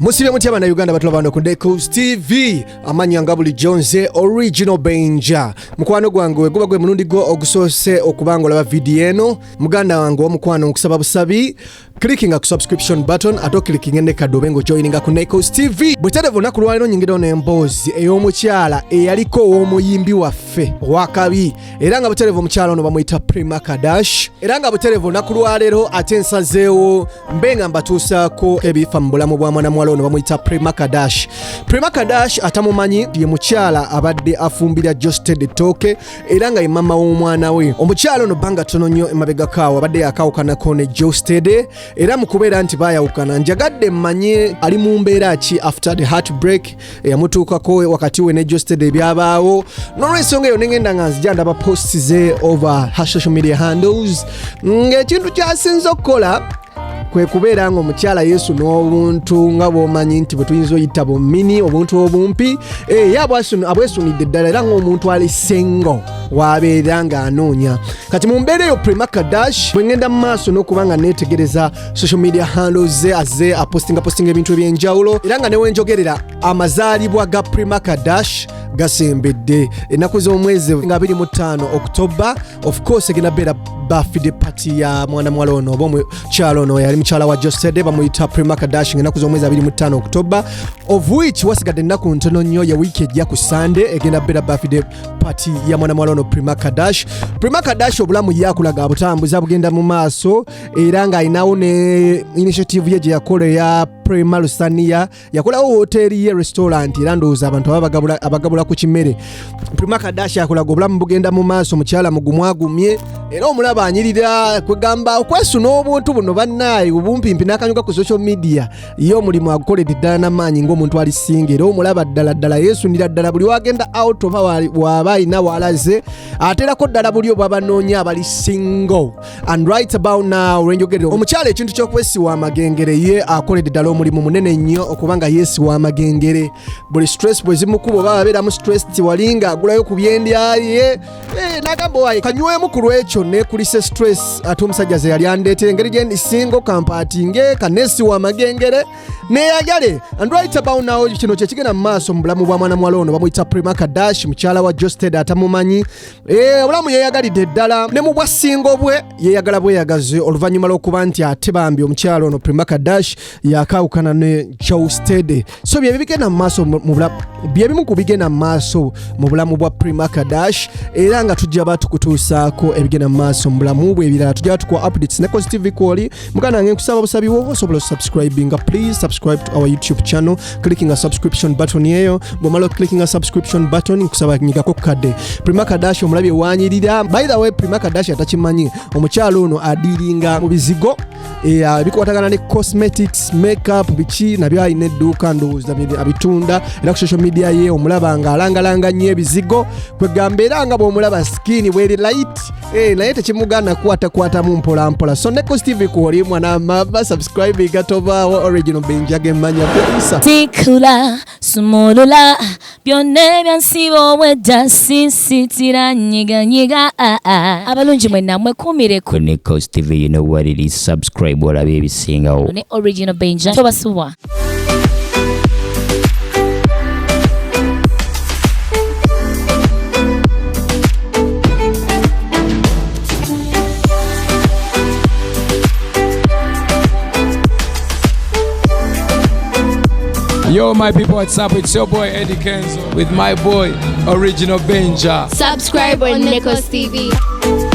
Musibe mutyaba na Uganda batula bano ku NEKOZ TV amanya ngabuli Jonze original Benja mukwano gwange guba gwe munundi go ogusose okubangola ba video eno muganda wange omukwano nkusaba busabi clicking a subscription button ato clicking ene kadobengo joining ku NEKOZ TV butalevo nakulwaliro nyingido n'emboozi ey'omukyala eyaliko omuyimbi waffe wakabi era nga butalevo omukyala ono bamuyita Prima Kardash era nga butalevo nakulwaliro atensazeewo mbenga mbatuusaako ebifa mu bulamu bwa mwana ono bamuyita Prima Kardash. Prima Kardash atamumanyi ye mukyala abadde afumbira Geosteady Toke era nga ye mama w'omwana we. Omukyala ono banga tono nnyo emabega kaawo abadde yakawukanako ne Geosteady era mu kubeera nti baayawukana njagadde mmanye ali mu mbeera ki after the heartbreak eyamutuukako wakati we ne Geosteady ebyabaawo n'olw'ensonga eyo nengenda nga nzija ndaba posts ze over her social media handles ng'ekintu kyasinze okukola kwe kubeera nga omukyala Yesu n'obuntu nga bw'omanyi nti bwe tuyinza oyita bummini obuntu obumpi abwesunidde ddala era ng'omuntu ali single w'abeera ng'anoonya kati mu mbeera eyo Prima Kardash bwe ngenda mu maaso n'okuba nga neetegereza social media handles ze azze apostinga ebintu eby'enjawulo era nga newenjogerera amazaalibwa ga Prima Kardash gasembedde ennaku z'omwezi nga 25 October of course egenda beera birthday party ya mwana mwala ono oba omukyala ono yali mukyala wa Geosteady bamuyita Prima Kardash ennaku z'omwezi 25 October of which wasigadde ennaku ntono nnyo ya wiiki ejja ku Sunday egenda beera birthday party ya mwana mwala ono Prima Kardash. Prima Kardash obulamu yakulaga abutambuza bugenda mu maaso era nga alinawo ne initiative ye gye yakola ya Prima Lusania yakolawo hoteli ye restaurant era ndowooza abantu abagabula ku kimere. Prima Kardash yakolaga obulamu bugenda mu maaso mukyala mugumwagumye era omulaba anyirira kwegamba okwesuna obuntu buno bannaye obumpimpi n'akanyuga ku social media ye omulimu agukoledde ddala n'amaanyi ng'omuntu ali singa era omulaba ddala yeesunira ddala buli wagenda out oba waba alina walaze aterako ddala buli obwo abanoonya abali single and right about now olwenjogerero omukyala ekintu ky'okwesiwa amagengere ye akoledde ddala omulimu munene nnyo okubanga yeesiwa amagengere buli stress bwe zimukuba oba abeeramu stress tiwalinga agulayo ku byendyaye n'agamba waye kanywemu ku lwekyo nekulise stress ate omusajja ze yali andeetera engeri gye ndi single kampatinge kaneesiwa amagengere neeyagale and right about now kino kye kigenda mu maaso mu bulamu bwa mwana mwala ono bamuyita Prima Kardash mukyala wa Geosteady atamumanyi obulamu yeeyagalidde ddala ne mu bwasingo bwe yeeyagala bweyagaze oluvannyuma lw'okuba nti ate bambi omukyala ono Prima Kardash yakawukana ne Geosteady so byebigenda mu maaso byebimu ku bigenda mu maaso mu bulamu bwa Prima Kardash era nga tujja batukutuusaako ebigenda mu maaso mu bulamu bwe ebirala tujja tukuwa updates NEKOZ TV kwoli muganda wange nkusaba busabi woba osobola subscribinga please subscribe to our YouTube channel clicking a subscription button yeyo bw'omala clicking a subscription button nkusaba nyigako kukadde Prima Kardash omulabye wanyirira by the way Prima Kardash atakimanyi omukyalo ono adiringa mu bizigo bikwatagana ne cosmetics makeup biki nabyo alina edduuka ndowooza abitunda era ku social media ye omulaba nga alangalanga nnyo ebizigo kwegamba era nga bw'omulaba skin bweri light naye tekimugana kwatamu mpolampola so NEKOZ TV kuoli mwana maba subscribe gatoba original Benja gemmanya kuisa tikula sumulula byonna byansibo wedda sisitira nyiganyiga abalungi mwenna mwekumire ku NEKOZ TV you know what it is subscribe olabe ebisingawo ne original Benja tobasuwa. Yo, my people, what's up? It's your boy Eddie Kenzo with my boy Original Benja. Subscribe on NEKOZ TV.